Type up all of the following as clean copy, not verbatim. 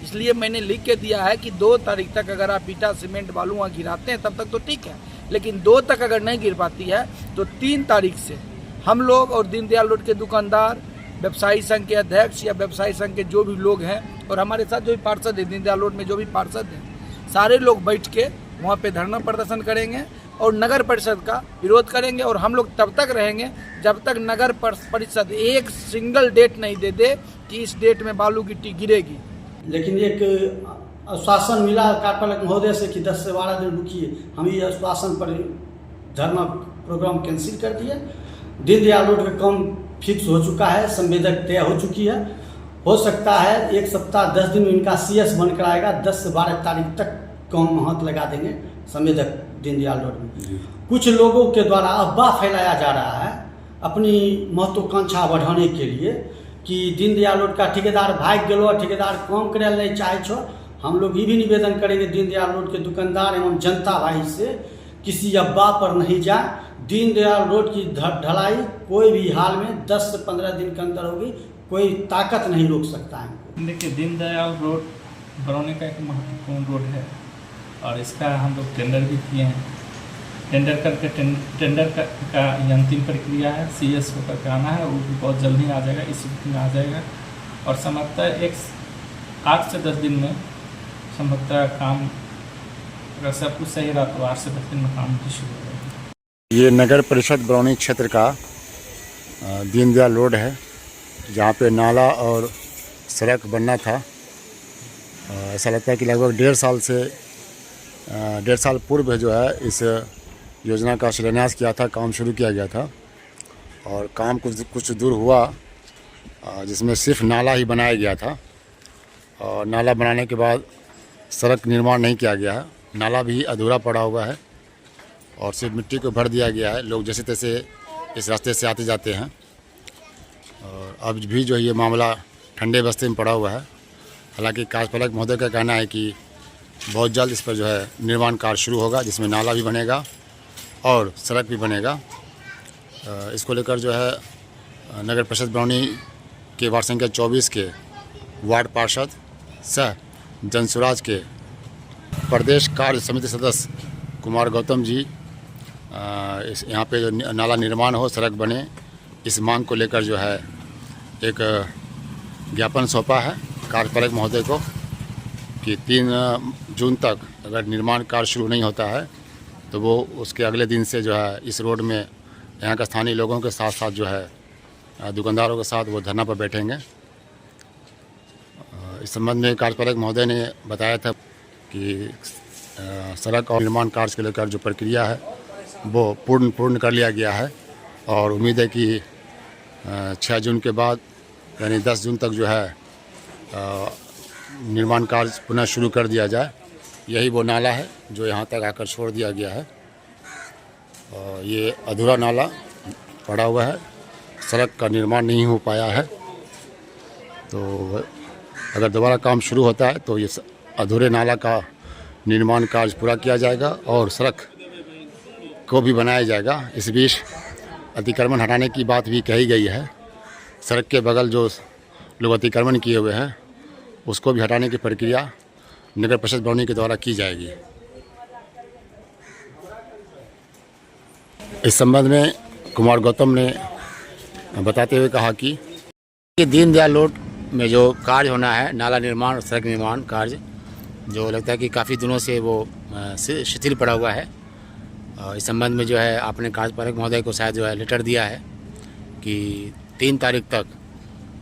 इसलिए मैंने लिख के दिया है कि 2 तारीख तक अगर आप ईटा सीमेंट बालू वहाँ गिराते हैं तब तक तो ठीक है, लेकिन 2 तक अगर नहीं गिर पाती है तो 3 तारीख से हम लोग और दीनदयाल रोड के दुकानदार, व्यवसायी संघ के अध्यक्ष या व्यवसायी संघ के जो भी लोग हैं और हमारे साथ जो भी पार्षद हैं, दीनदयाल रोड में जो भी पार्षद हैं, सारे लोग बैठ के वहाँ पे धरना प्रदर्शन करेंगे और नगर परिषद का विरोध करेंगे। और हम लोग तब तक रहेंगे जब तक नगर परिषद एक सिंगल डेट नहीं दे दे कि इस डेट में बालू गिट्टी गिरेगी। लेकिन एक आश्वासन मिला कार्यपालक महोदय से कि 10 से 12 दिन रुकिए। हम ये आश्वासन पर धरना प्रोग्राम कैंसिल कर दिए। दीनदयाल रोड का काम फिक्स हो चुका है, संवेदक तय हो चुकी है। हो सकता है 1 सप्ताह 10 दिन में इनका CS बनकर आएगा। 10 से 12 तारीख तक काम हाथ लगा देंगे संवेदक दीनदयाल रोड में। कुछ लोगों के द्वारा अफवाह फैलाया जा रहा है अपनी महत्वाकांक्षा बढ़ाने के लिए कि दीनदयाल रोड का ठेकेदार भाग गलो, ठेकेदार काम करे नहीं चाहे छो। हम लोग ये भी निवेदन करेंगे दीनदयाल रोड के दुकानदार एवं जनता भाई से किसी अफवाह पर नहीं जाए। दीनदयाल रोड की ढलाई कोई भी हाल में 10 से 15 दिन के अंदर होगी, कोई ताकत नहीं रोक सकता है। देखिए, दीनदयाल रोड बरौनी का एक महत्वपूर्ण रोड है और इसका हम लोग टेंडर भी किए हैं। टेंडर का ये अंतिम प्रक्रिया है, CS होकर के आना है, वो भी बहुत जल्द ही आ जाएगा, इस वीक में आ जाएगा। और संभवतः 8 से 10 दिन में संभवतः काम, अगर सब कुछ सही रहा तो 8 से 10 दिन में काम भी शुरू हो जाएगा। ये नगर परिषद बरौनी क्षेत्र का दीनदयाल रोड है, जहाँ पे नाला और सड़क बनना था। ऐसा लगता है कि लगभग 1.5 साल पूर्व जो है इस योजना का शिलान्यास किया था, काम शुरू किया गया था और काम कुछ दूर हुआ जिसमें सिर्फ नाला ही बनाया गया था। और नाला बनाने के बाद सड़क निर्माण नहीं किया गया है, नाला भी अधूरा पड़ा हुआ है और सिर्फ मिट्टी को भर दिया गया है। लोग जैसे तैसे इस रास्ते से आते जाते हैं और अब भी जो ये मामला ठंडे बस्ते में पड़ा हुआ है। हालांकि कार्यपालक महोदय का कहना है कि बहुत जल्द इस पर जो है निर्माण कार्य शुरू होगा, जिसमें नाला भी बनेगा और सड़क भी बनेगा। इसको लेकर जो है नगर परिषद बरौनी के वार्ड संख्या 24 के वार्ड पार्षद सह जनसुराज के प्रदेश कार्य समिति सदस्य कुमार गौतम जी इस यहाँ पे जो नाला निर्माण हो, सड़क बने, इस मांग को लेकर जो है एक ज्ञापन सौंपा है कार्यपालक महोदय को कि 3 जून तक अगर निर्माण कार्य शुरू नहीं होता है तो वो उसके अगले दिन से जो है इस रोड में यहाँ के स्थानीय लोगों के साथ साथ जो है दुकानदारों के साथ वो धरना पर बैठेंगे। इस संबंध में कार्यपालक महोदय ने बताया था कि सड़क और निर्माण कार्य को लेकर जो प्रक्रिया है वो पूर्ण कर लिया गया है और उम्मीद है कि 6 जून के बाद यानी 10 जून तक जो है निर्माण कार्य पुनः शुरू कर दिया जाए। यही वो नाला है जो यहाँ तक आकर छोड़ दिया गया है और ये अधूरा नाला पड़ा हुआ है, सड़क का निर्माण नहीं हो पाया है। तो अगर दोबारा काम शुरू होता है तो ये अधूरे नाला का निर्माण कार्य पूरा किया जाएगा और सड़क को भी बनाया जाएगा। इस बीच अतिक्रमण हटाने की बात भी कही गई है। सड़क के बगल जो लोग अतिक्रमण किए हुए हैं उसको भी हटाने की प्रक्रिया नगर परिषद बरौनी के द्वारा की जाएगी। इस संबंध में कुमार गौतम ने बताते हुए कहा कि दीनदयाल रोड में जो कार्य होना है, नाला निर्माण और सड़क निर्माण कार्य, जो लगता है कि काफ़ी दिनों से वो शिथिल पड़ा हुआ है। इस संबंध में जो है आपने कार्यपालक महोदय को शायद जो है लेटर दिया है कि 3 तारीख तक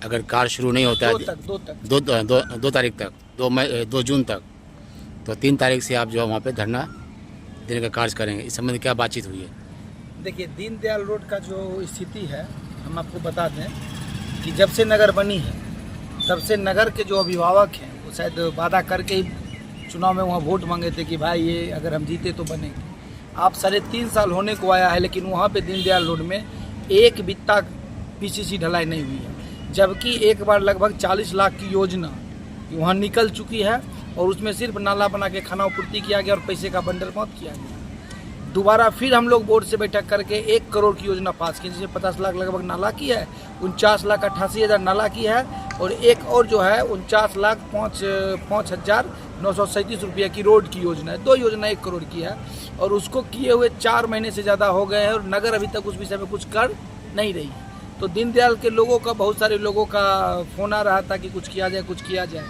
अगर कार्य शुरू नहीं होता है, 2 तारीख तक, 2 जून तक, तो 3 तारीख से आप जो है वहाँ पे धरना देने का कार्य करेंगे। इस संबंध में क्या बातचीत हुई है? देखिए, दीनदयाल रोड का जो स्थिति है हम आपको बता दें कि जब से नगर बनी है तब से नगर के जो अभिभावक हैं वो शायद वादा करके ही चुनाव में वहाँ वोट मांगे थे कि भाई ये अगर हम जीते तो बनेंगे। आप 3.5 साल होने को आया है लेकिन वहाँ पे दीनदयाल रोड में एक बित्ता PCC ढलाई नहीं हुई है, जबकि एक बार लगभग 40 लाख की योजना वहाँ निकल चुकी है और उसमें सिर्फ नाला बना के खानापूर्ति किया गया और पैसे का बंडल मत किया गया। दोबारा फिर हम लोग बोर्ड से बैठक करके 1 करोड़ की योजना पास की, जिसमें 50 लाख लगभग नाला की है, 49 लाख 88 हज़ार नाला की है, और एक और जो है 49,05,937 रुपये की रोड की योजना है। 2 योजना 1 करोड़ की है और उसको किए हुए 4 महीने से ज़्यादा हो गए हैं और नगर अभी तक उस विषय में कुछ कर नहीं रही। तो दीनदयाल के लोगों का, बहुत सारे लोगों का फ़ोन आ रहा था कि कुछ किया जाए, कुछ किया जाए।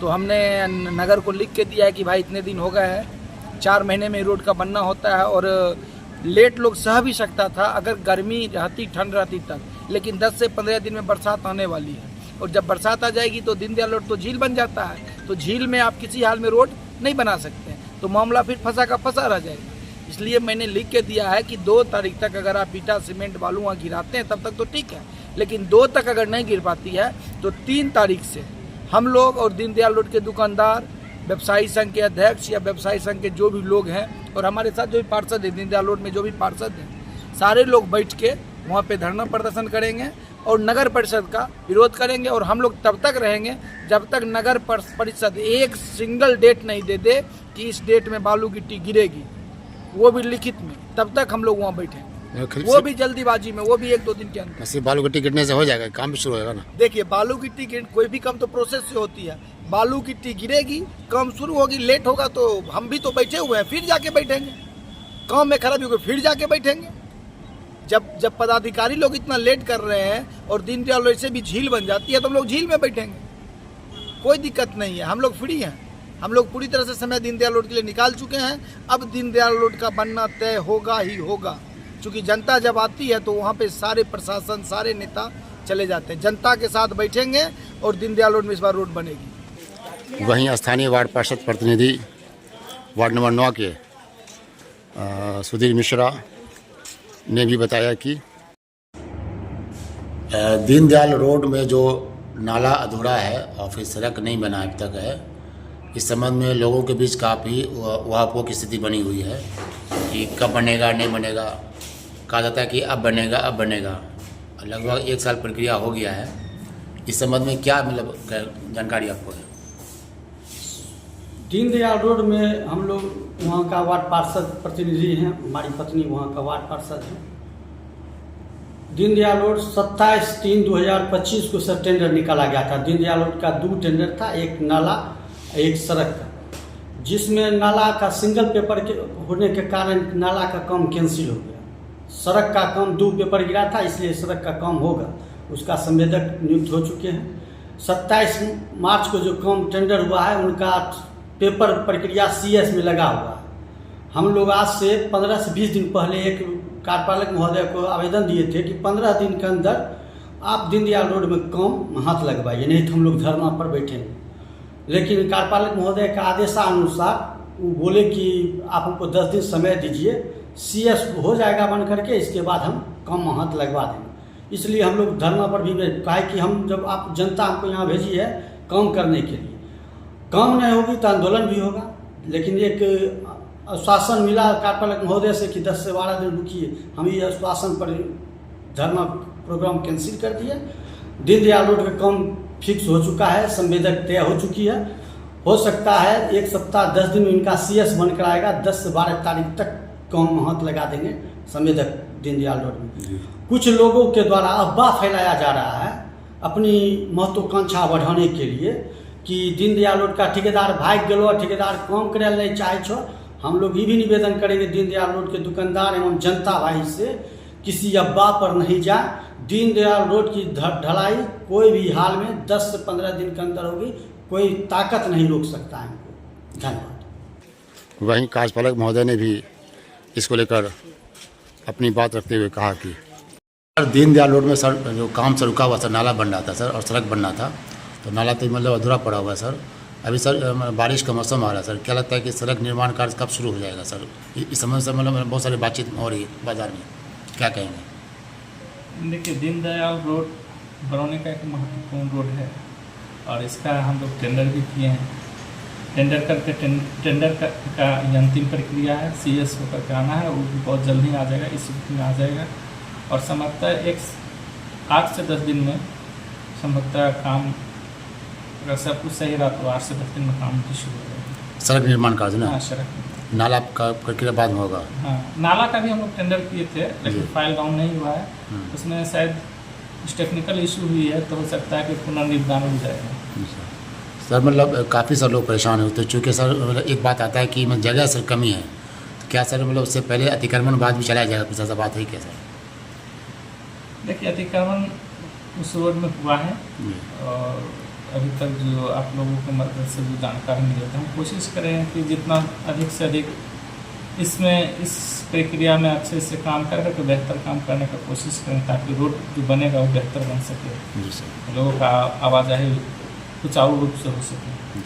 तो हमने नगर को लिख के दिया है कि भाई इतने दिन हो गए हैं, 4 महीने में रोड का बनना होता है और लेट लोग सह भी सकता था अगर गर्मी रहती, ठंड रहती तब, लेकिन 10 से 15 दिन में बरसात आने वाली है और जब बरसात आ जाएगी तो दीनदयाल रोड तो झील बन जाता है, तो झील में आप किसी हाल में रोड नहीं बना सकते, तो मामला फिर फंसा का फंसा रह जाएगा। इसलिए मैंने लिख के दिया है कि 2 तारीख तक अगर आप ईटा सीमेंट बालू वहाँ गिराते हैं तब तक तो ठीक है, लेकिन 2 तक अगर नहीं गिर पाती है तो 3 तारीख से हम लोग और दीनदयाल रोड के दुकानदार, व्यवसायी संघ के अध्यक्ष या व्यवसायी संघ के जो भी लोग हैं और हमारे साथ जो भी पार्षद हैं, दीनदयाल रोड में जो भी पार्षद हैं, सारे लोग बैठ के वहाँ पे धरना प्रदर्शन करेंगे और नगर परिषद का विरोध करेंगे। और हम लोग तब तक रहेंगे जब तक नगर परिषद एक सिंगल डेट नहीं दे दे कि इस डेट में बालू गिट्टी गिरेगी, वो भी लिखित में, तब तक हम लोग वहाँ बैठे, वो भी जल्दीबाजी में, वो भी 1-2 दिन के अंदर। सिर्फ बालू गिट्टी गिरने से हो जाएगा, काम भी शुरू होगा ना। देखिए, बालू गिट्टी कोई भी काम तो प्रोसेस से होती है, बालू गिट्टी गिरेगी, काम शुरू होगी, लेट होगा तो हम भी तो बैठे हुए हैं, फिर जाके बैठेंगे, काम में खराबी होगी फिर जाके बैठेंगे। जब पदाधिकारी लोग इतना लेट कर रहे हैं और दीनदयाल रोड से भी झील बन जाती है तो हम लोग झील में बैठेंगे, कोई दिक्कत नहीं है, हम लोग फ्री हैं। हम लोग पूरी तरह से समय दीनदयाल रोड के लिए निकाल चुके हैं। अब दीनदयाल रोड का बनना तय होगा ही होगा, क्योंकि जनता जब आती है तो वहाँ पे सारे प्रशासन, सारे नेता चले जाते हैं, जनता के साथ बैठेंगे और दीनदयाल रोड में इस बार रोड बनेगी। वहीं स्थानीय वार्ड पार्षद प्रतिनिधि वार्ड नंबर 9 के सुधीर मिश्रा ने भी बताया कि दीनदयाल रोड में जो नाला अधूरा है और फिर सड़क नहीं बना अब तक है, इस संबंध में लोगों के बीच काफ़ी उहापोह की स्थिति बनी हुई है कि कब बनेगा, नहीं बनेगा। कहा जाता है कि अब बनेगा। लगभग 1 साल प्रक्रिया हो गया है। इस संबंध में क्या मतलब जानकारी आपको है? दीनदयाल रोड में हम लोग वहाँ का वार्ड पार्षद प्रतिनिधि हैं, हमारी पत्नी वहाँ का वार्ड पार्षद है। दीनदयाल रोड 27/3/2025 को सर टेंडर निकाला गया था। दीनदयाल रोड का 2 टेंडर था, एक नाला एक सड़क का, जिसमें नाला का सिंगल पेपर के होने के कारण नाला का काम कैंसिल हो गया। सड़क का काम 2 पेपर गिरा था, इसलिए सड़क का काम होगा, उसका संवेदक नियुक्त हो चुके हैं। 27 मार्च को जो काम टेंडर हुआ है उनका पेपर प्रक्रिया CS में लगा हुआ है। हम लोग आज से 15 से 20 दिन पहले एक कार्यपालक महोदय को आवेदन दिए थे कि 15 दिन के अंदर आप दीनदयाल रोड में काम हाथ लगवाइए, नहीं तो हम लोग धरना पर बैठेंगे। लेकिन कार्यपालक महोदय का आदेशानुसार वो बोले कि आप हमको 10 दिन समय दीजिए, CS हो जाएगा बन करके, इसके बाद हम काम हाथ लगवा देंगे। इसलिए हम लोग धरना पर भी कहा कि हम जब आप जनता हमको यहाँ भेजी है काम करने के लिए, काम नहीं होगी तो आंदोलन भी होगा। लेकिन एक आश्वासन मिला कार्यपालक महोदय से कि 10 से 12 दिन रुकिए, हम ये आश्वासन पर धरना प्रोग्राम कैंसिल कर दिए। दीनदयाल रोड का काम फिक्स हो चुका है, संवेदक तय हो चुकी है। हो सकता है 1 सप्ताह 10 दिन में इनका CS बनकर आएगा, 10 से 12 तारीख तक काम हाथ लगा देंगे संवेदक दीनदयाल रोड में। कुछ लोगों के द्वारा अफवाह फैलाया जा रहा है अपनी महत्वाकांक्षा बढ़ाने के लिए कि दीनदयाल रोड का ठेकेदार भाग गलो, ठेकेदार काम करे नहीं चाहे छो। हम लोग ये भी निवेदन करेंगे दीनदयाल रोड के दुकानदार एवं जनता भाई से, किसी अफवाह पर नहीं जाए। दीनदयाल रोड की ढलाई कोई भी हाल में 10 से 15 दिन के अंदर होगी, कोई ताकत नहीं रोक सकता है इनको। धन्यवाद। वहीं कार्यपालक महोदय ने भी इसको लेकर अपनी बात रखते हुए कहा कि सर दीनदयाल रोड में सर जो काम से रुका हुआ सर, नाला बन रहा था सर और सड़क बनना था, तो नाला तो मतलब अधूरा पड़ा हुआ है सर। अभी सर बारिश का मौसम आ रहा है सर, क्या लगता है कि सड़क निर्माण कार्य कब शुरू हो जाएगा सर? इस समय से मतलब बहुत सारी बातचीत हो रही है बाजार में, क्या कहेंगे? देखिए, दीनदयाल रोड बरौनी का एक महत्वपूर्ण रोड है और इसका हम लोग टेंडर भी किए हैं। टेंडर का ये अंतिम प्रक्रिया है, CS होकर के आना है, वो भी बहुत जल्द ही आ जाएगा, इस वीक में आ जाएगा। और संभवतः 8 से 10 दिन में संभवतः काम, अगर सब कुछ सही रहा तो 8 से 10 दिन में काम भी शुरू हो जाएगा। सड़क निर्माण कार्य ना? हाँ, सड़क नाला का प्रक्रिया बाद में होगा। हाँ, नाला का भी हम लोग टेंडर किए थे, लेकिन फाइल डाउन नहीं हुआ है। उसमें शायद कुछ टेक्निकल इशू हुई है, तो हो सकता है कि पुनर्निर्माण हो जाएगा। सर मतलब काफ़ी सारे लोग परेशान होते हैं, चूँकि सर मतलब एक बात आता है कि मतलब जगह सर कमी है, तो क्या सर मतलब उससे पहले अतिक्रमण बाद भी चलाया जाएगा, कुछ ऐसा बात है क्या सर? देखिए, अतिक्रमण उस रोड में हुआ है जी। और अभी तक जो आप लोगों को मदद से जो जानकारी मिली है, हम कोशिश करें कि जितना अधिक से अधिक इसमें इस प्रक्रिया में अच्छे से काम करके बेहतर काम करने का कोशिश करें, ताकि रोड जो बनेगा वो बेहतर बन सके, जी सर। लोगों का आवाजाही सुचारू रूप से हो सके।